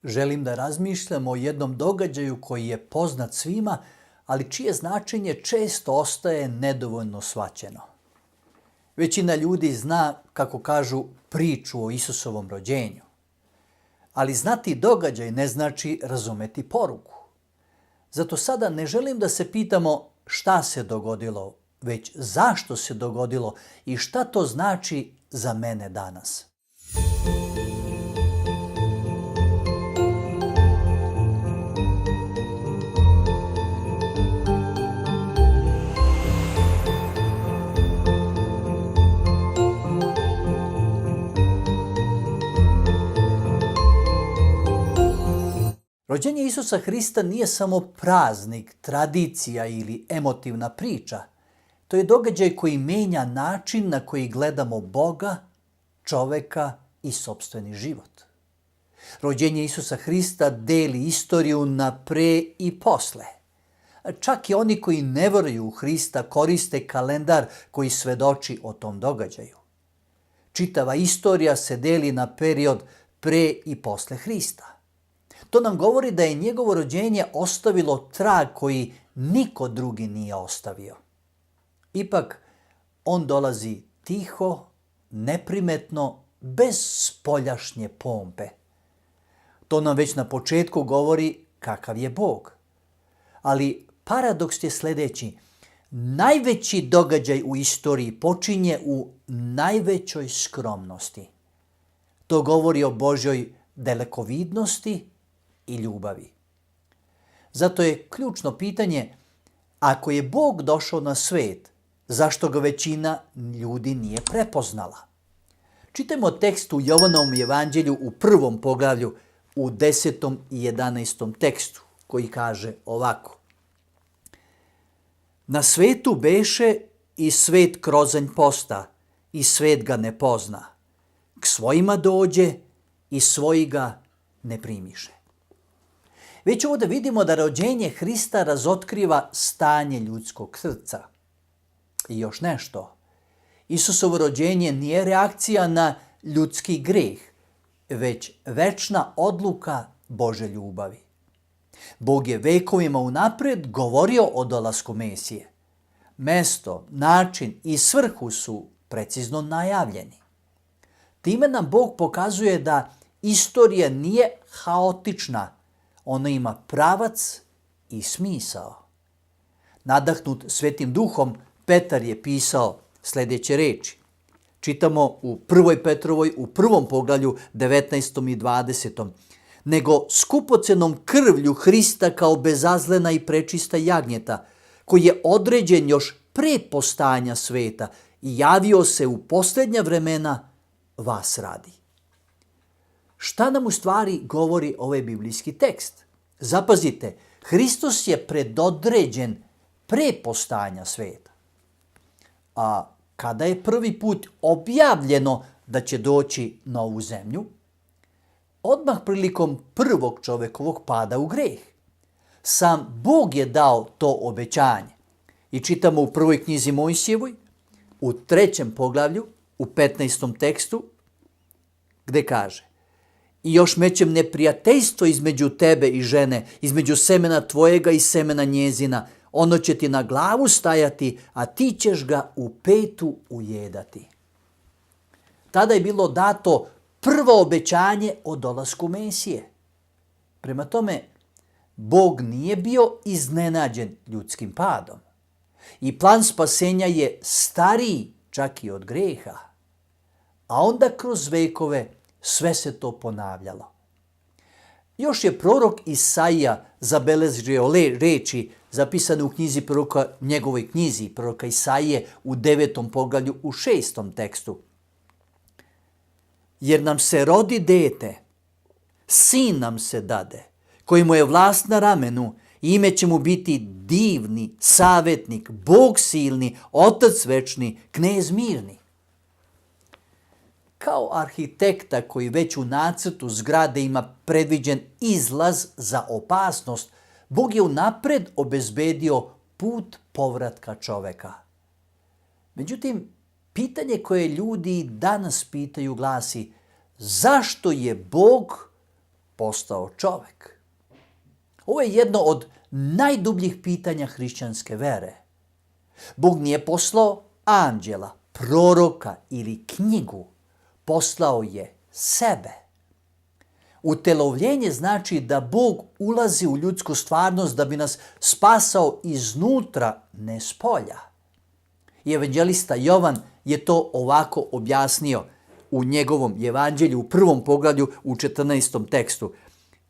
želim da razmišljam o jednom događaju koji je poznat svima, ali čije značenje često ostaje nedovoljno shvaćeno. Većina ljudi zna, kako kažu, priču o Isusovom rođenju. Ali znati događaj ne znači razumeti poruku. Zato sada ne želim da se pitamo šta se dogodilo, već zašto se dogodilo i šta to znači za mene danas. Rođenje Isusa Hrista nije samo praznik, tradicija ili emotivna priča. To je događaj koji menja način na koji gledamo Boga, čoveka i sopstveni život. Rođenje Isusa Hrista deli istoriju na pre i posle. Čak i oni koji ne veruju u Hrista koriste kalendar koji svedoči o tom događaju. Čitava istorija se deli na period pre i posle Hrista. To nam govori da je njegovo rođenje ostavilo trag koji niko drugi nije ostavio. Ipak, on dolazi tiho, neprimetno, bez spoljašnje pompe. To nam već na početku govori kakav je Bog. Ali paradoks je sljedeći. Najveći događaj u istoriji počinje u najvećoj skromnosti. To govori o Božjoj dalekovidnosti i ljubavi. Zato je ključno pitanje, ako je Bog došao na svet, zašto ga većina ljudi nije prepoznala? Čitajmo tekst u Jovanovom evanđelju u 1. poglavlju u 10. i 11. tekstu koji kaže ovako. Na svetu beše i svet krozanj posta i svet ga ne pozna. K svojima dođe i svoji ga ne primiše. Već ovdje vidimo da rođenje Hrista razotkriva stanje ljudskog srca. I još nešto. Isusovo rođenje nije reakcija na ljudski greh, već večna odluka Božje ljubavi. Bog je vekovima unapred govorio o dolasku Mesije. Mesto, način i svrhu su precizno najavljeni. Time nam Bog pokazuje da istorija nije haotična, ona ima pravac i smisao. Nadahnut Svetim Duhom, Petar je pisao sljedeće reči. Čitamo u 1. Petrovoj u 1. poglavlju 19. i 20. Nego skupocenom krvlju Hrista kao bezazlena i prečista jagnjeta, koji je određen još pre postajanja sveta i javio se u posljednja vremena vas radi. Šta nam u stvari govori ovaj biblijski tekst? Zapazite, Hristos je predodređen pre postajanja sveta. A kada je prvi put objavljeno da će doći na ovu zemlju? Odmah prilikom prvog čovekovog pada u greh. Sam Bog je dao to obećanje. I čitamo u prvoj knjizi Mojsijevoj, u 3. poglavlju, u 15. tekstu, gde kaže: I još mećem neprijateljstvo između tebe i žene, između semena tvojega i semena njezina. Ono će ti na glavu stajati, a ti ćeš ga u petu ujedati. Tada je bilo dato prvo obećanje o dolasku Mesije. Prema tome, Bog nije bio iznenađen ljudskim padom. I plan spasenja je stariji čak i od greha. A onda kroz vekove sve se to ponavljalo. Još je prorok Isaija zabeležio reči zapisane u knjizi proroka, njegovoj knjizi proroka Isaije u 9. poglavlju u 6. tekstu. Jer nam se rodi dete, sin nam se dade, koji mu je vlast na ramenu, i ime će mu biti divni, savjetnik, Bog silni, Otac večni, knez mirni. Kao arhitekta koji već u nacrtu zgrade ima predviđen izlaz za opasnost, Bog je unapred obezbedio put povratka čoveka. Međutim, pitanje koje ljudi danas pitaju glasi: zašto je Bog postao čovek? Ovo je jedno od najdubljih pitanja hrišćanske vere. Bog nije poslao anđela, proroka ili knjigu, poslao je sebe. Utelovljenje znači da Bog ulazi u ljudsku stvarnost da bi nas spasao iznutra, ne spolja. I evanđelista Jovan je to ovako objasnio u njegovom evanđelju, u 1. poglavlju, u 14. tekstu.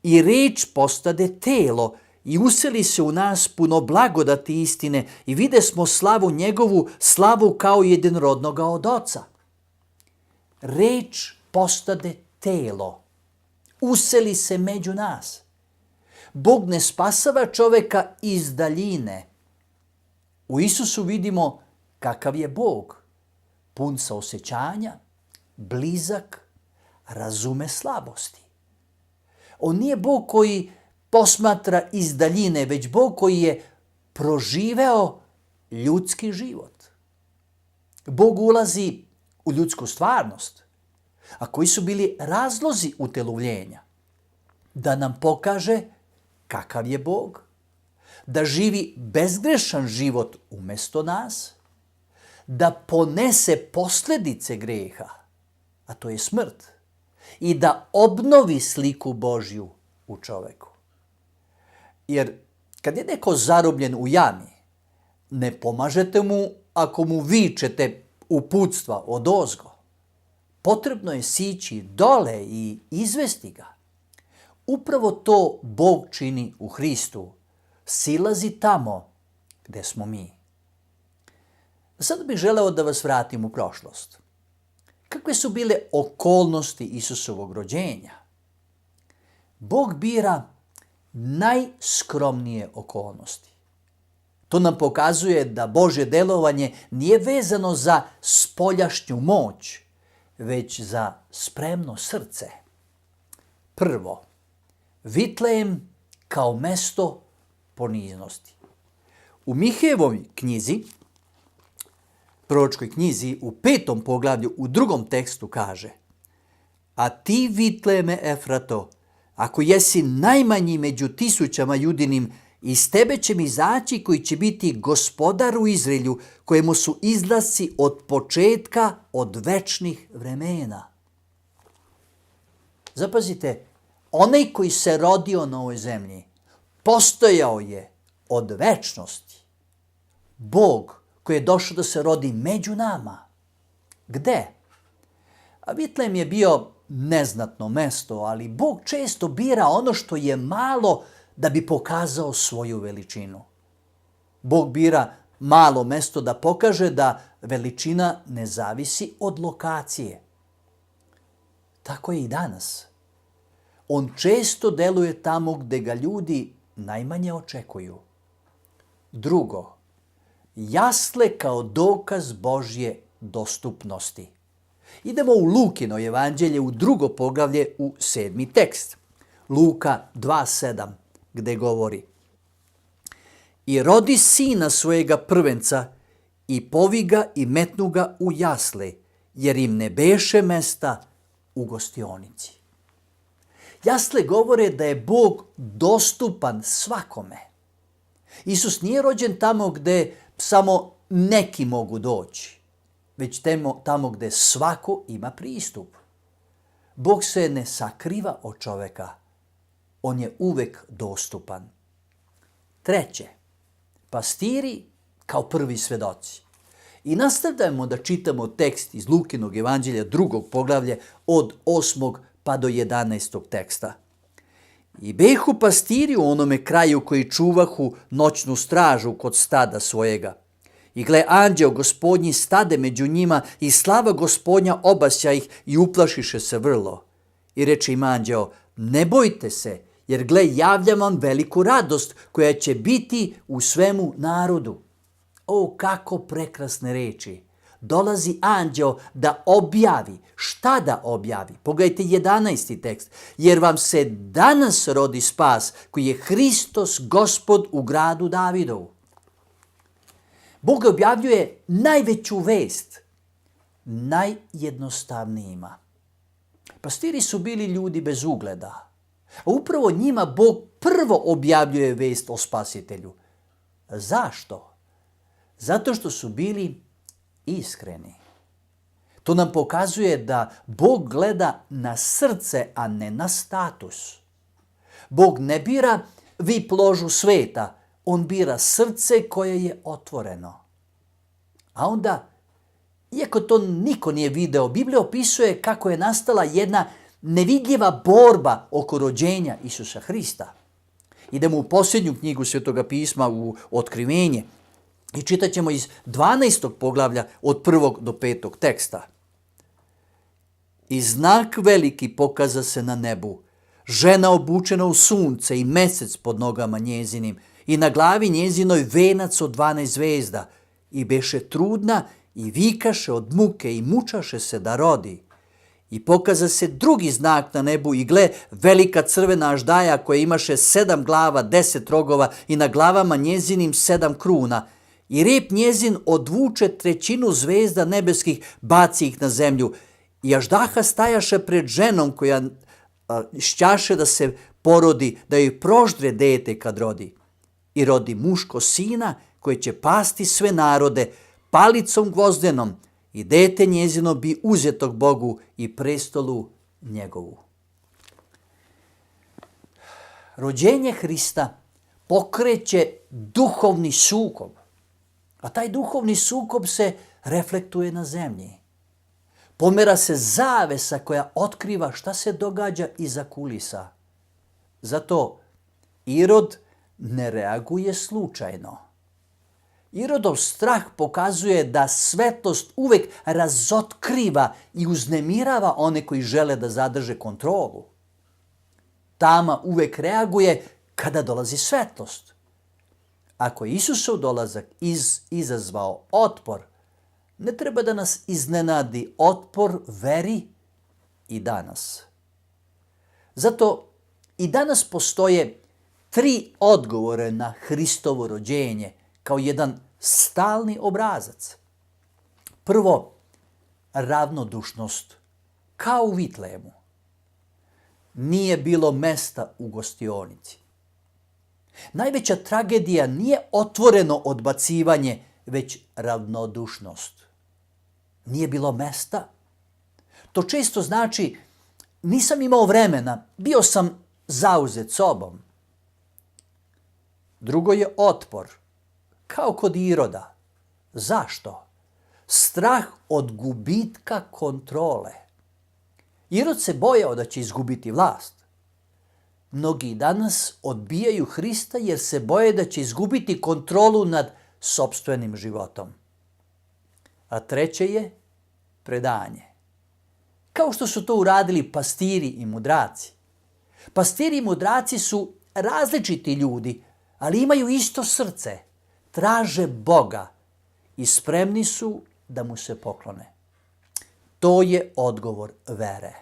I reč postade telo i useli se u nas puno blagodati i istine i vide smo slavu njegovu, slavu kao jedinorodnoga od Oca. Reč postade telo, useli se među nas. Bog ne spasava čoveka iz daljine. U Isusu vidimo kakav je Bog, pun saosećanja, blizak, razume slabosti. On nije Bog koji posmatra iz daljine, već Bog koji je proživeo ljudski život. Bog ulazi u ljudsku stvarnost. A koji su bili razlozi utelovljenja? Da nam pokaže kakav je Bog, da živi bezgrešan život umjesto nas, da ponese posljedice greha, a to je smrt, i da obnovi sliku Božju u čoveku. Jer kad je neko zarobljen u jami, ne pomažete mu ako mu vičete uputstva odozgo. Potrebno je sići dole i izvesti ga. Upravo to Bog čini u Hristu. Silazi tamo gde smo mi. Sada bih želeo da vas vratim u prošlost. Kakve su bile okolnosti Isusovog rođenja? Bog bira najskromnije okolnosti. To nam pokazuje da Božje delovanje nije vezano za spoljašnju moć, već za spremno srce. Prvo, Vitlejem kao mesto poniznosti. U Mihejevoj knjizi, proročkoj knjizi, u 5. poglavlju, u 2. tekstu kaže: A ti, Vitlejeme Efrato, ako jesi najmanji među tisućama judinim, iz tebe će mi izaći koji će biti gospodar u Izraelju, kojemu su izlasci od početka, od večnih vremena. Zapazite, onaj koji se rodio na ovoj zemlji, postojao je od večnosti. Bog koji je došao da se rodi među nama. Gde? A Vitlejem je bio neznatno mesto, ali Bog često bira ono što je malo da bi pokazao svoju veličinu. Bog bira malo mesto da pokaže da veličina ne zavisi od lokacije. Tako je i danas. On često deluje tamo gde ga ljudi najmanje očekuju. Drugo, jasle kao dokaz Božje dostupnosti. Idemo u Lukino evanđelje u 2. poglavlje u 7. tekst. Luka 2.7, gde govori: I rodi sina svojega prvenca i povi ga i metnu ga u jasle, jer im ne beše mesta u gostionici. Jasle govore da je Bog dostupan svakome. Isus nije rođen tamo gde samo neki mogu doći, već tamo gde svako ima pristup. Bog se ne sakriva od čoveka, on je uvek dostupan. Treće, pastiri kao prvi svedoci. I nastavljamo da čitamo tekst iz Lukinog evanđelja 2. poglavlje od 8. pa do 11. teksta. I behu pastiri u onome kraju koji čuvahu noćnu stražu kod stada svojega. I gle, anđeo gospodnji stade među njima i slava gospodnja obasja ih i uplašiše se vrlo. I reče im anđeo: Ne bojte se, jer gle, javljam vam veliku radost koja će biti u svemu narodu. O, kako prekrasne reči! Dolazi anđeo da objavi. Šta da objavi? Pogledajte 11. tekst. Jer vam se danas rodi spas, koji je Hristos Gospod u gradu Davidovu. Bog objavljuje najveću vest najjednostavnijima. Pastiri su bili ljudi bez ugleda. A upravo njima Bog prvo objavljuje vest o spasitelju. Zašto? Zato što su bili iskreni. To nam pokazuje da Bog gleda na srce, a ne na status. Bog ne bira VIP ložu sveta, on bira srce koje je otvoreno. A onda, iako to niko nije video, Biblija opisuje kako je nastala jedna nevidljiva borba oko rođenja Isusa Hrista. Idemo u posljednju knjigu Svetoga pisma, u Otkrivenje, i čitat ćemo iz 12. poglavlja od 1. do 5. teksta. I znak veliki pokaza se na nebu, žena obučena u sunce i mesec pod nogama njezinim, i na glavi njezinoj venac od 12 zvezda, i beše trudna i vikaše od muke i mučaše se da rodi. I pokaza se drugi znak na nebu, i gle, velika crvena aždaja koja imaše 7 glava, 10 rogova, i na glavama njezinim 7 kruna. I rep njezin odvuče trećinu zvezda nebeskih, baci ih na zemlju. I aždaha stajaše pred ženom koja šćaše da se porodi, da joj proždre dete kad rodi. I rodi muško sina koji će pasti sve narode palicom gvozdenom, i dete njezino bi uzetog Bogu i prestolu njegovu. Rođenje Hrista pokreće duhovni sukob, a taj duhovni sukob se reflektuje na zemlji. Pomera se zavesa koja otkriva šta se događa iza kulisa. Zato Irod ne reaguje slučajno. Irodov strah pokazuje da svetlost uvek razotkriva i uznemirava one koji žele da zadrže kontrolu. Tama uvek reaguje kada dolazi svetlost. Ako je Isusov dolazak izazvao otpor, ne treba da nas iznenadi otpor veri i danas. Zato i danas postoje 3 odgovore na Hristovo rođenje kao jedan stalni obrazac. Prvo, ravnodušnost, kao u Vitlejemu. Nije bilo mesta u gostionici. Najveća tragedija nije otvoreno odbacivanje, već ravnodušnost. Nije bilo mesta. To često znači nisam imao vremena, bio sam zauzet sobom. Drugo je otpor, kao kod Iroda. Zašto? Strah od gubitka kontrole. Irod se bojao da će izgubiti vlast. Mnogi danas odbijaju Hrista jer se boje da će izgubiti kontrolu nad sopstvenim životom. A treće je predanje. Kao što su to uradili pastiri i mudraci. Pastiri i mudraci su različiti ljudi, ali imaju isto srce. Traže Boga i spremni su da mu se poklone. To je odgovor vere.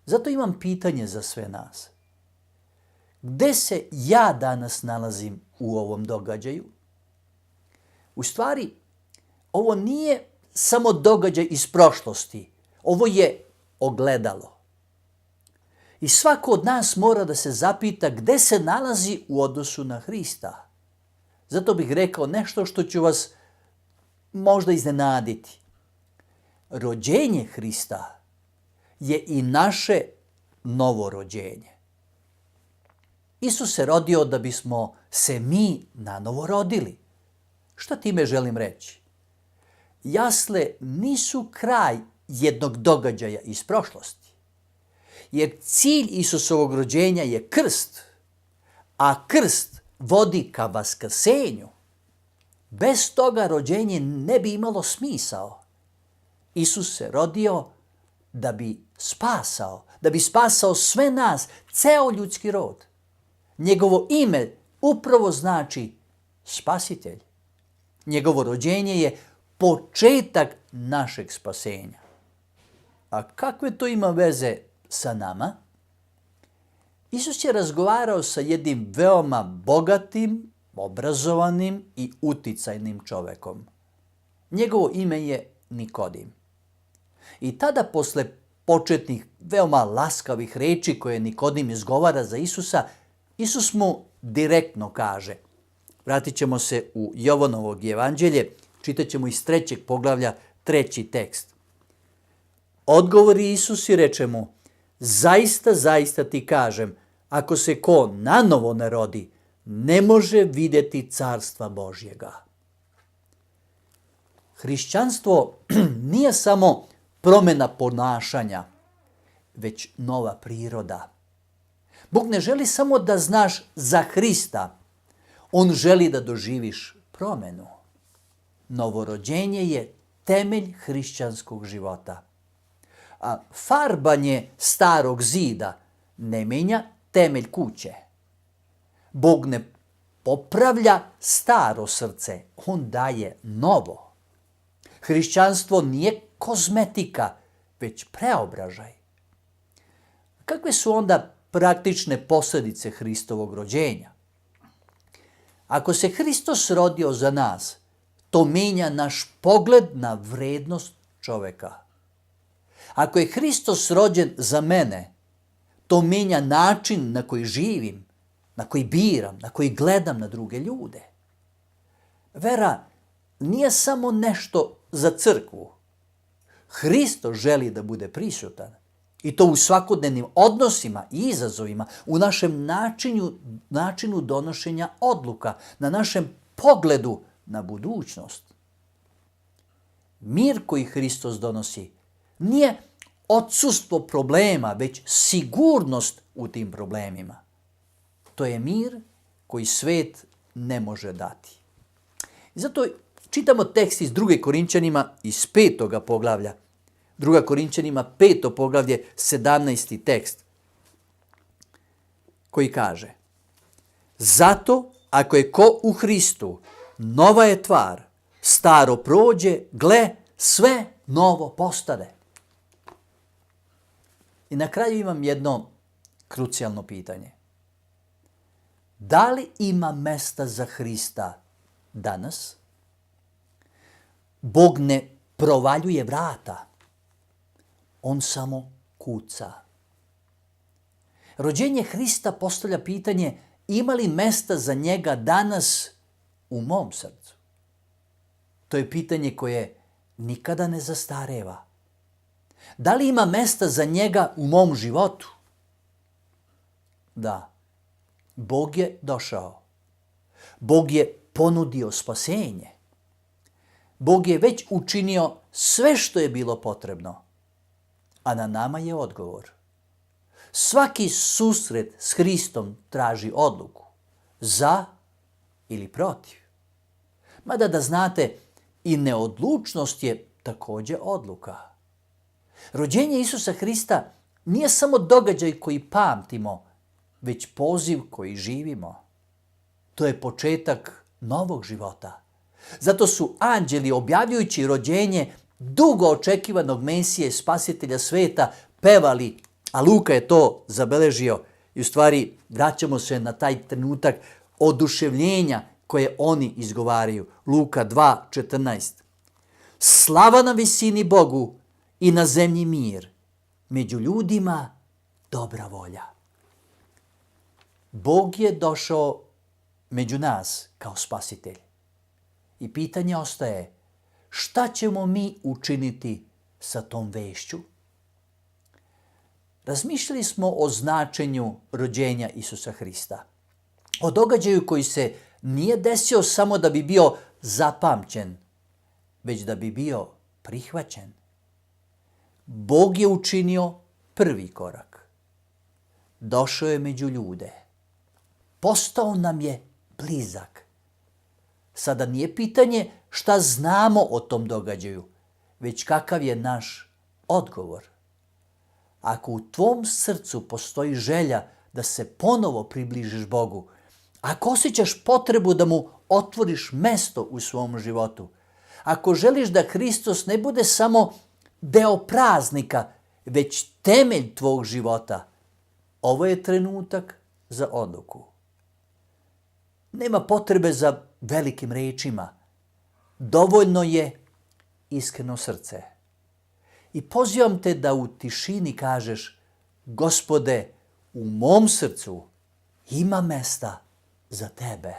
Zato imam pitanje za sve nas. Gde se ja danas nalazim u ovom događaju? U stvari, ovo nije samo događaj iz prošlosti. Ovo je ogledalo. I svako od nas mora da se zapita gde se nalazi u odnosu na Hrista. Zato bih rekao nešto što ću vas možda iznenaditi. Rođenje Hrista je i naše novo rođenje. Isus se rodio da bismo se mi nanovo rodili. Šta time želim reći? Jasle nisu kraj jednog događaja iz prošlosti. Jer cilj Isusovog rođenja je krst, a krst vodi ka vaskrsenju. Bez toga rođenje ne bi imalo smisao. Isus se rodio da bi spasao sve nas, ceo ljudski rod. Njegovo ime upravo znači spasitelj. Njegovo rođenje je početak našeg spasenja. A kakve to ima veze sa nama? Isus je razgovarao sa jednim veoma bogatim, obrazovanim i uticajnim čovekom. Njegovo ime je Nikodim. I tada posle početnih, veoma laskavih reči koje Nikodim izgovara za Isusa, Isus mu direktno kaže. Vratit ćemo se u Jovanovo evanđelje, čitat ćemo iz 3. poglavlja 3. tekst. Odgovori Isus i reče mu, zaista, zaista ti kažem, ako se ko nanovo ne rodi, ne može vidjeti carstva Božjega. Hrišćanstvo nije samo promjena ponašanja, već nova priroda. Bog ne želi samo da znaš za Hrista, on želi da doživiš promjenu. Novorođenje je temelj hrišćanskog života. A farbanje starog zida ne menja temelj kuće. Bog ne popravlja staro srce, on daje novo. Hrišćanstvo nije kozmetika, već preobražaj. Kakve su onda praktične posljedice Hristovog rođenja? Ako se Hristos rodio za nas, to menja naš pogled na vrednost čoveka. Ako je Hristos rođen za mene, to menja način na koji živim, na koji biram, na koji gledam na druge ljude. Vera nije samo nešto za crkvu. Hristos želi da bude prisutan. I to u svakodnevnim odnosima i izazovima, u našem načinu donošenja odluka, na našem pogledu na budućnost. Mir koji Hristos donosi nije odsustvo problema, već sigurnost u tim problemima. To je mir koji svet ne može dati. I zato čitamo tekst iz 2. Korinćanima iz 5. poglavlja. 2. Korinćanima 5. poglavlje 17. tekst koji kaže: zato ako je ko u Hristu, nova je tvar, staro prođe, gle, sve novo postade. I na kraju imam jedno krucijalno pitanje. Da li ima mesta za Hrista danas? Bog ne provaljuje vrata. On samo kuca. Rođenje Hrista postavlja pitanje, ima li mesta za njega danas u mom srcu? To je pitanje koje nikada ne zastareva. Da li ima mesta za njega u mom životu? Da. Bog je došao. Bog je ponudio spasenje. Bog je već učinio sve što je bilo potrebno. A na nama je odgovor. Svaki susret s Hristom traži odluku. Za ili protiv. Mada da znate, i neodlučnost je također odluka. Rođenje Isusa Hrista nije samo događaj koji pamtimo, već poziv koji živimo. To je početak novog života. Zato su anđeli, objavljujući rođenje dugo očekivanog Mesije, spasitelja sveta, pevali, a Luka je to zabeležio. I u stvari vraćamo se na taj trenutak oduševljenja koje oni izgovaraju. Luka 2:14. Slava na visini Bogu i na zemlji mir, među ljudima dobra volja. Bog je došao među nas kao spasitelj. I pitanje ostaje, šta ćemo mi učiniti sa tom vešću? Razmišljali smo o značenju rođenja Isusa Hrista. O događaju koji se nije desio samo da bi bio zapamćen, već da bi bio prihvaćen. Bog je učinio prvi korak. Došao je među ljude. Postao nam je blizak. Sada nije pitanje šta znamo o tom događaju, već kakav je naš odgovor. Ako u tvom srcu postoji želja da se ponovo približiš Bogu, ako osjećaš potrebu da mu otvoriš mesto u svom životu, ako želiš da Hristos ne bude samo deo praznika, već temelj tvog života, ovo je trenutak za odluku. Nema potrebe za velikim rečima. Dovoljno je iskreno srce. I pozivam te da u tišini kažeš: Gospode, u mom srcu ima mesta za tebe.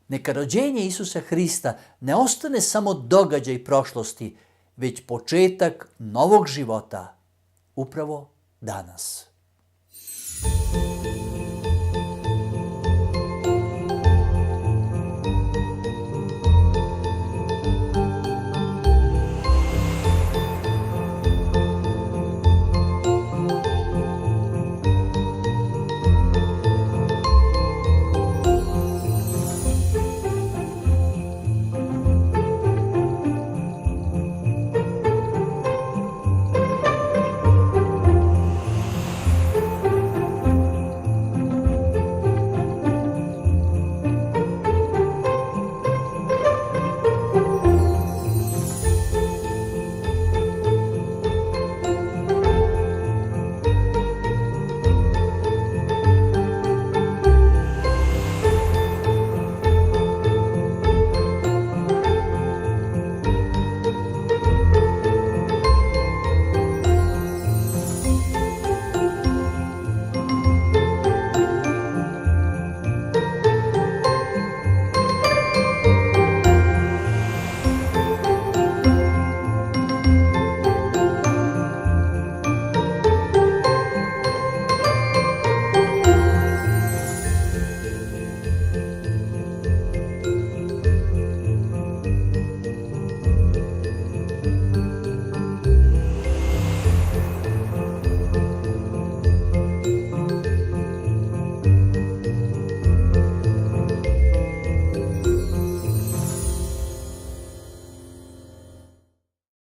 Neka rođenje Isusa Hrista ne ostane samo događaj prošlosti, već početak novog života, upravo danas.